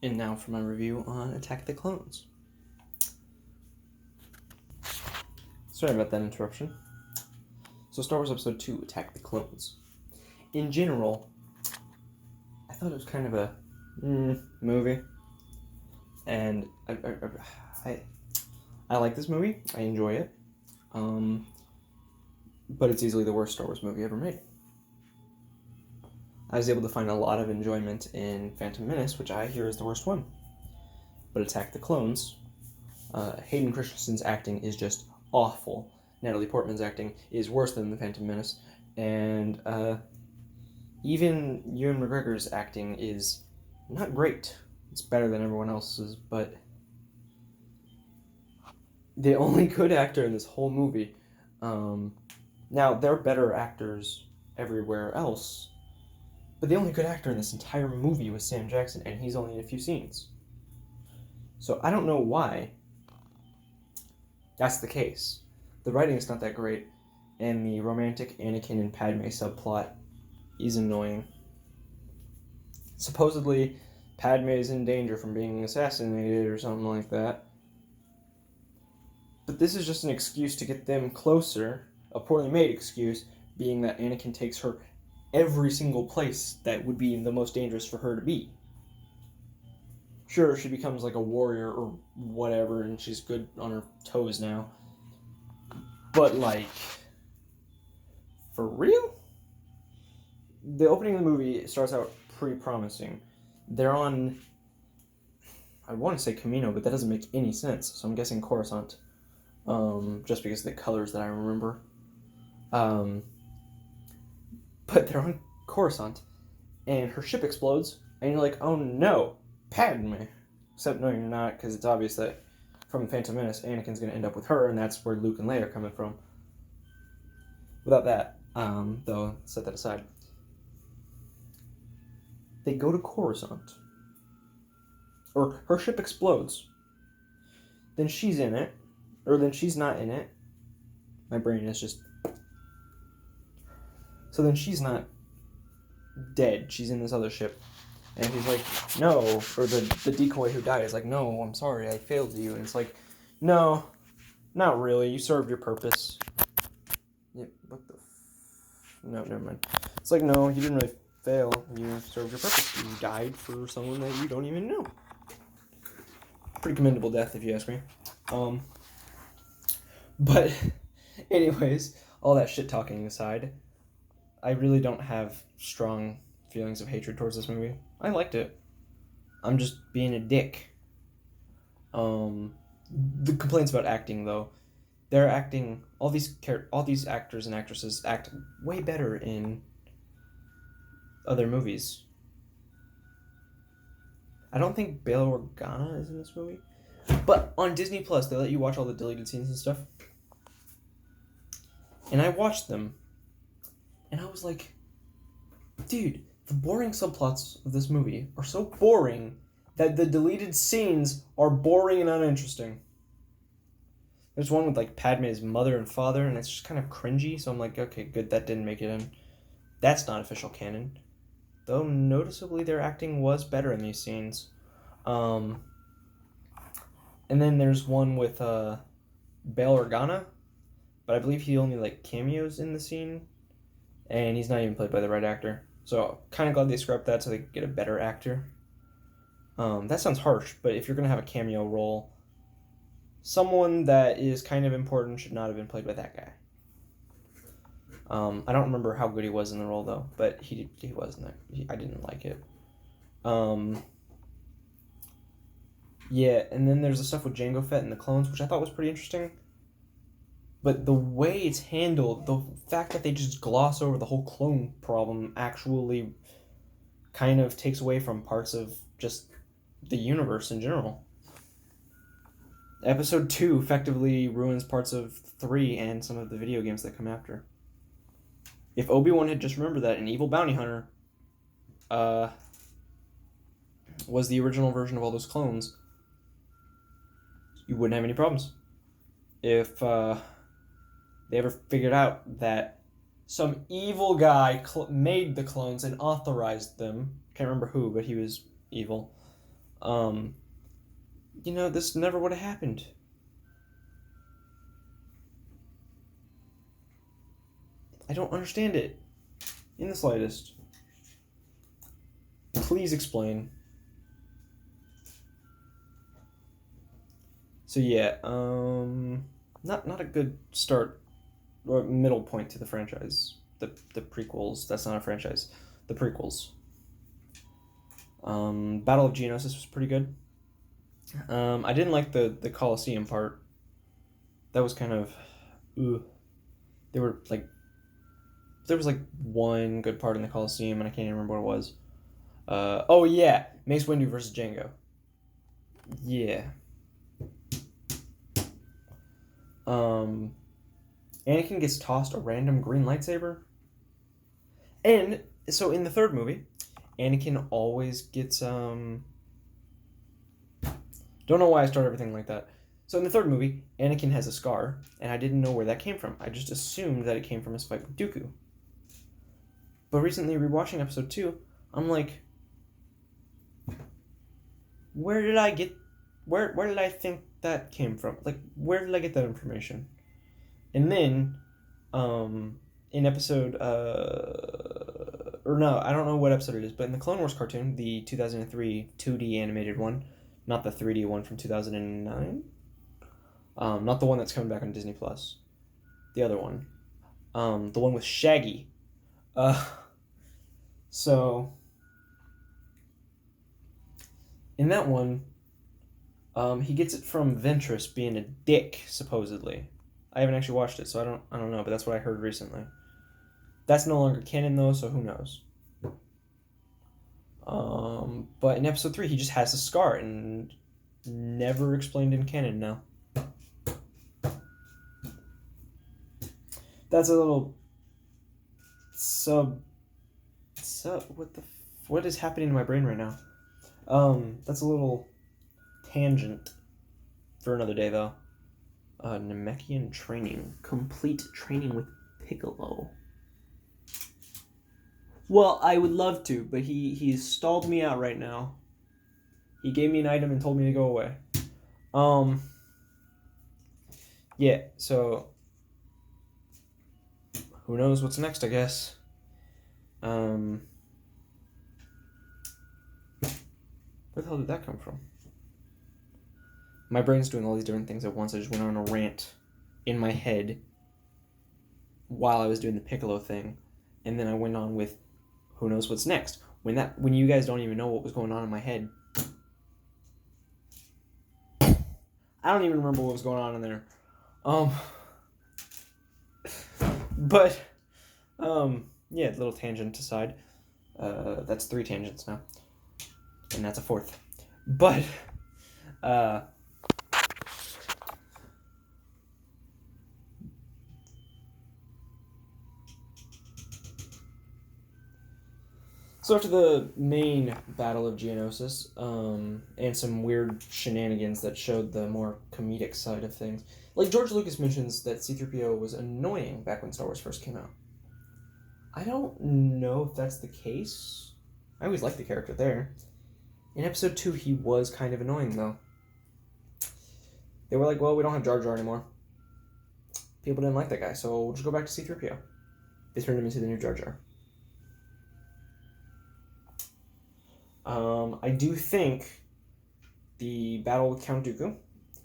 And now for my review on Attack of the Clones. Sorry about that interruption. So Star Wars Episode 2, Attack of the Clones. In general, I thought it was kind of a movie. And I like this movie. I enjoy it. But it's easily the worst Star Wars movie ever made. I was able to find a lot of enjoyment in Phantom Menace, which I hear is the worst one. But Attack the Clones, Hayden Christensen's acting is just awful. Natalie Portman's acting is worse than the Phantom Menace. And even Ewan McGregor's acting is not great. It's better than everyone else's, but the only good actor in this whole movie. Now, there are better actors everywhere else, but the only good actor in this entire movie was Sam Jackson, and he's only in a few scenes. So I don't know why that's the case. The writing is not that great, and the romantic Anakin and Padmè subplot is annoying. Supposedly, Padmè is in danger from being assassinated or something like that. But this is just an excuse to get them closer, a poorly made excuse, being that Anakin takes her every single place that would be the most dangerous for her to be. Sure, she becomes like a warrior or whatever, and she's good on her toes now. But, like, for real? The opening of the movie starts out pretty promising. They're on, I want to say Camino, but that doesn't make any sense, so I'm guessing Coruscant. Just because of the colors that I remember. But they're on Coruscant, and her ship explodes, and you're like, oh no, Padmè. Except, no, you're not, because it's obvious that from Phantom Menace, Anakin's going to end up with her, and that's where Luke and Leia are coming from. Without that, though, set that aside. They go to Coruscant. Or her ship explodes. Then she's in it. Or then she's not in it. My brain is just... So then she's not dead. She's in this other ship. And he's like, no. Or the decoy who died is like, no, I'm sorry, I failed you. And it's like, no, not really. You served your purpose. Yeah, what the... No, never mind. It's like, no, you didn't really fail. You served your purpose. You died for someone that you don't even know. Pretty commendable death, if you ask me. But, anyways, all that shit talking aside, I really don't have strong feelings of hatred towards this movie. I liked it. I'm just being a dick. The complaints about acting, though, they're acting, all these actors and actresses act way better in other movies. I don't think Bail Organa is in this movie. But on Disney Plus, they let you watch all the deleted scenes and stuff. And I watched them. And I was like, dude, the boring subplots of this movie are so boring that the deleted scenes are boring and uninteresting. There's one with, like, Padme's mother and father, and it's just kind of cringy, so I'm like, okay, good, that didn't make it in. That's not official canon. Though, noticeably, their acting was better in these scenes. And then there's one with Bail Organa, but I believe he only, like, cameos in the scene, and he's not even played by the right actor. So, kind of glad they scrapped that so they could get a better actor. That sounds harsh, but if you're going to have a cameo role, someone that is kind of important should not have been played by that guy. I don't remember how good he was in the role, though, but he wasn't that. I didn't like it. Yeah, and then there's the stuff with Jango Fett and the clones, which I thought was pretty interesting. But the way it's handled, the fact that they just gloss over the whole clone problem actually kind of takes away from parts of just the universe in general. Episode 2 effectively ruins parts of 3 and some of the video games that come after. If Obi-Wan had just remembered that an evil bounty hunter was the original version of all those clones, you wouldn't have any problems. If they ever figured out that some evil guy made the clones and authorized them, can't remember who, but he was evil, This never would have happened. I don't understand it in the slightest. Please explain. So yeah, not a good start or middle point to the franchise. The prequels. That's not a franchise. The prequels. Battle of Geonosis was pretty good. I didn't like the Colosseum part. That was kind of, there was like one good part in the Colosseum, and I can't even remember what it was. Oh yeah, Mace Windu versus Jango. Yeah. Anakin gets tossed a random green lightsaber. And so in the third movie, Anakin always gets don't know why I start everything like that. So in the third movie, Anakin has a scar, and I didn't know where that came from. I just assumed that it came from his fight with Dooku. But recently, rewatching episode 2, I'm like, where did I think that came from? Like, where did I get that information? And then, in episode, or no, I don't know what episode it is, but in the Clone Wars cartoon, the 2003 2D animated one, not the 3D one from 2009, not the one that's coming back on Disney Plus, the other one, the one with Shaggy. So in that one, he gets it from Ventress being a dick, supposedly. I haven't actually watched it, so I don't know, but that's what I heard recently. That's no longer canon though, so who knows? But in episode 3, he just has a scar and never explained in canon now. That's a little what is happening in my brain right now? That's a little tangent for another day though. Namekian training. Complete training with Piccolo. Well, I would love to, but he's stalled me out right now. He gave me an item and told me to go away. Yeah, so who knows what's next, I guess. Where the hell did that come from? My brain's doing all these different things at once. I just went on a rant in my head while I was doing the Piccolo thing, and then I went on with who knows what's next. When you guys don't even know what was going on in my head. I don't even remember what was going on in there. Yeah, little tangent aside. That's 3 tangents now. And that's a 4th. But, so after the main Battle of Geonosis, and some weird shenanigans that showed the more comedic side of things, like George Lucas mentions that C-3PO was annoying back when Star Wars first came out. I don't know if that's the case. I always liked the character there. In episode 2, he was kind of annoying, though. They were like, well, we don't have Jar Jar anymore. People didn't like that guy, so we'll just go back to C-3PO. They turned him into the new Jar Jar. I do think the battle with Count Dooku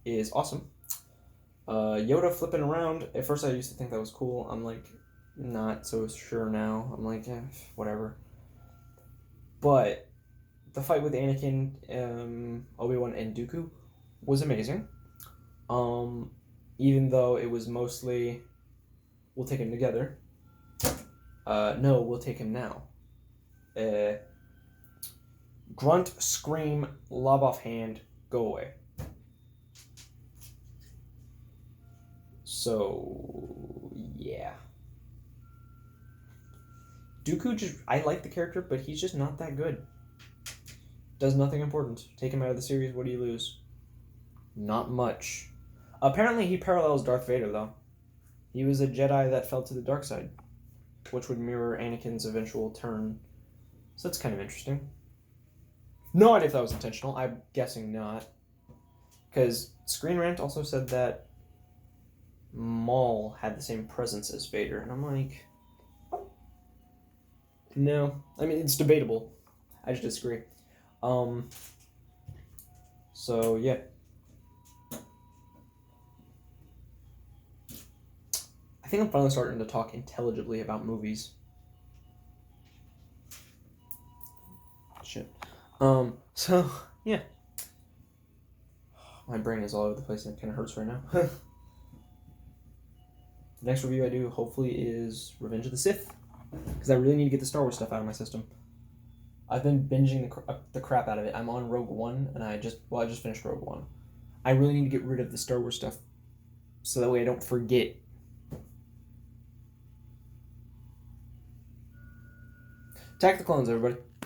is awesome. Yoda flipping around, at first I used to think that was cool. I'm like, not so sure now. I'm like, whatever. But the fight with Anakin, Obi-Wan, and Dooku was amazing. Even though it was mostly, we'll take him together. No, we'll take him now. Grunt, scream, lob off hand, go away. So, yeah. Dooku I like the character, but he's just not that good. Does nothing important. Take him out of the series, what do you lose? Not much. Apparently he parallels Darth Vader, though. He was a Jedi that fell to the dark side, which would mirror Anakin's eventual turn. So that's kind of interesting. No idea if that was intentional. I'm guessing not. Because Screen Rant also said that Maul had the same presence as Vader, and I'm like, no. I mean, it's debatable. I just disagree. So yeah. I think I'm finally starting to talk intelligibly about movies. Shit. So yeah. My brain is all over the place and it kind of hurts right now. The next review I do, hopefully, is Revenge of the Sith. Because I really need to get the Star Wars stuff out of my system. I've been binging the crap out of it. I'm on Rogue One, and I just finished Rogue One. I really need to get rid of the Star Wars stuff so that way I don't forget. Attack the Clones, everybody.